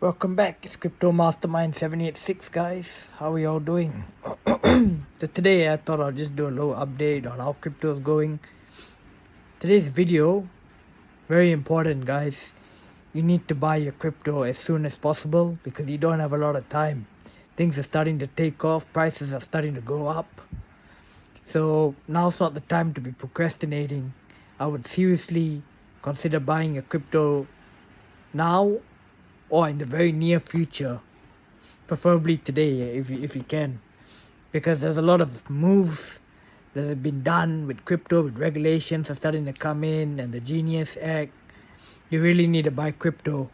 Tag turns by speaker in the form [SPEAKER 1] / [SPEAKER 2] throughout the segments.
[SPEAKER 1] Welcome back. It's Crypto Mastermind 786, guys. How are y'all doing? So today I thought I'll just do a little update on how crypto is going. Today's video, very important, guys. You need to buy your crypto as soon as possible because you don't have a lot of time. Things are starting to take off, prices are starting to go up. So now's not the time to be procrastinating. I would seriously consider buying a crypto now or in the very near future, preferably today if you can, because there's a lot of moves that have been done with crypto, with regulations are starting to come in, and the Genius Act. You really need to buy crypto.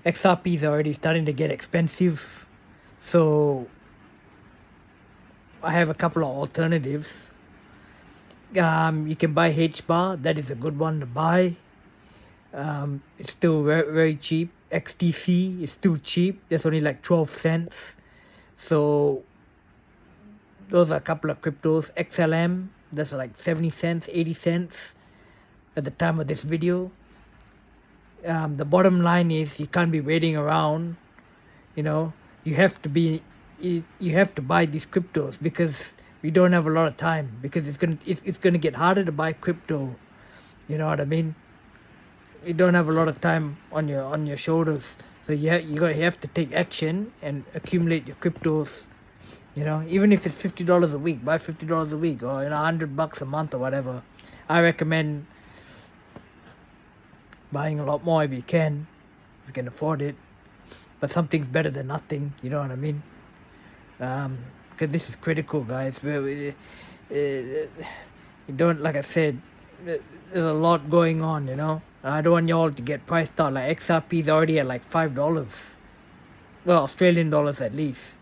[SPEAKER 1] XRP is already starting to get expensive, so I have a couple of alternatives. You can buy HBAR. That is a good one to buy. It's still very cheap. XTC is still cheap. There's only like 12 cents. So those are a couple of cryptos. XLM, that's like 70 cents, 80 cents at the time of this video. The bottom line is you can't be waiting around. You have to buy these cryptos because we don't have a lot of time, because it's gonna get harder to buy crypto. You know what I mean? You don't have a lot of time on your shoulders, so you have to take action and accumulate your cryptos. Even if it's $50 a week, buy $50 a week, or $100 a month or whatever. I recommend buying a lot more if you can afford it. But something's better than nothing. You know what I mean? Because this is critical, guys. You don't, like I said, there's a lot going on. I don't want y'all to get priced out. Like XRP is already at like $5. Well, Australian dollars at least.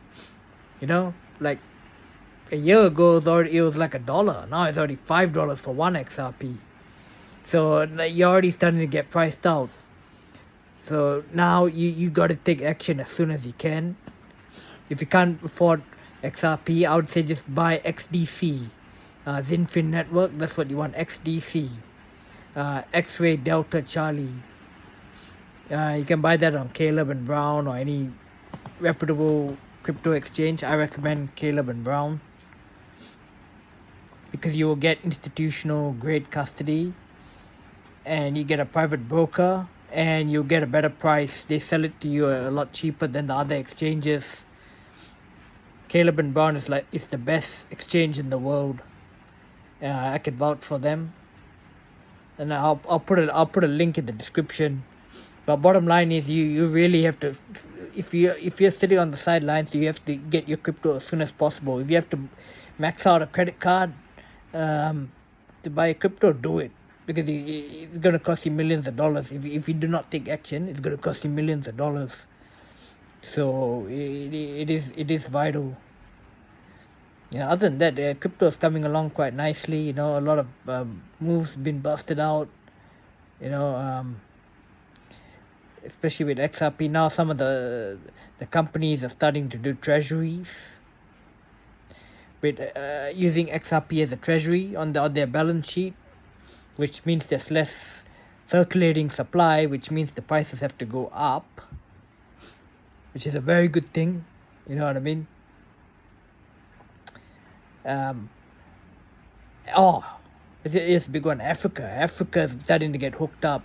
[SPEAKER 1] Like a year ago it was like $1. Now it's already $5 for one XRP. So you're already starting to get priced out. So now you got to take action as soon as you can. If you can't afford XRP, I would say just buy XDC, Zinfin Network. That's what you want. XDC, X-Ray Delta Charlie. You can buy that on Caleb and Brown or any reputable crypto exchange. I recommend Caleb and Brown because you will get institutional grade custody, and you get a private broker, and you get a better price. They sell it to you a lot cheaper than the other exchanges. Caleb and Brown is it's the best exchange in the world. I can vouch for them, and I'll put a link in the description. But bottom line is you really have to, if you're sitting on the sidelines, you have to get your crypto as soon as possible. If you have to max out a credit card to buy a crypto, do it, because it's going to cost you millions of dollars. If you do not take action, it's going to cost you millions of dollars. So it is vital. Other than that, crypto is coming along quite nicely. A lot of moves been busted out. Especially with XRP now, some of the companies are starting to do treasuries with using XRP as a treasury on their balance sheet, which means there's less circulating supply, which means the prices have to go up, which is a very good thing. You know what I mean? It's a big one. Africa is starting to get hooked up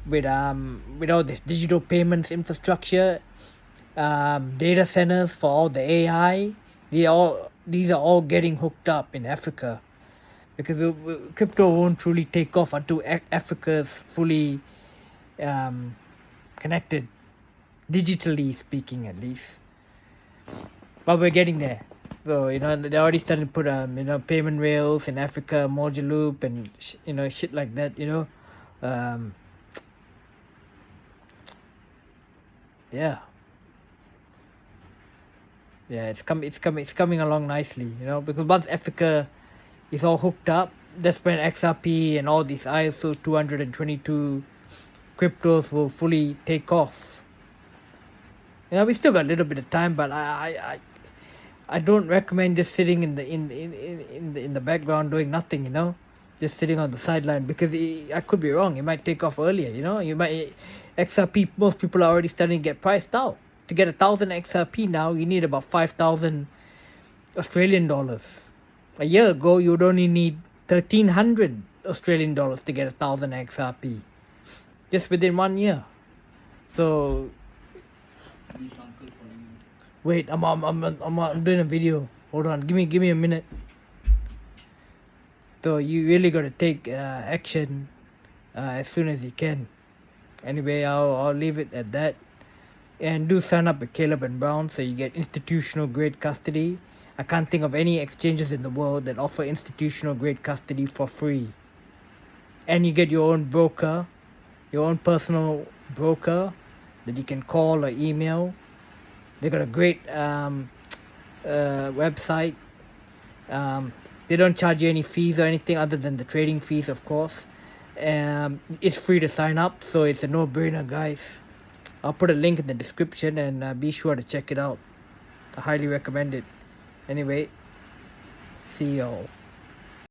[SPEAKER 1] with all this digital payments infrastructure, data centers for all the AI. These are all getting hooked up in Africa, because crypto won't truly take off until Africa's fully connected, digitally speaking, at least. But we're getting there. So they're already starting to put payment rails in Africa, module loop, and shit like that. Yeah, it's coming along nicely. Because once Africa is all hooked up, that's when XRP and all these ISO 222 cryptos will fully take off. We still got a little bit of time, but I don't recommend just sitting in the background doing nothing. just sitting on the sideline because I could be wrong. It might take off earlier. You know, you might XRP. Most people are already starting to get priced out. To get 1,000 XRP now, you need about 5,000 Australian dollars. A year ago, you would only need 1,300 Australian dollars to get 1,000 XRP, just within 1 year. So wait, I'm doing a video. Hold on, give me a minute. So you really got to take action as soon as you can. Anyway, I'll leave it at that. And do sign up with Caleb and Brown so you get institutional grade custody. I can't think of any exchanges in the world that offer institutional grade custody for free. And you get your own broker, your own personal broker that you can call or email. They got a great website. They don't charge you any fees or anything other than the trading fees, of course. It's free to sign up, so it's a no-brainer, guys. I'll put a link in the description and be sure to check it out. I highly recommend it. Anyway, see y'all.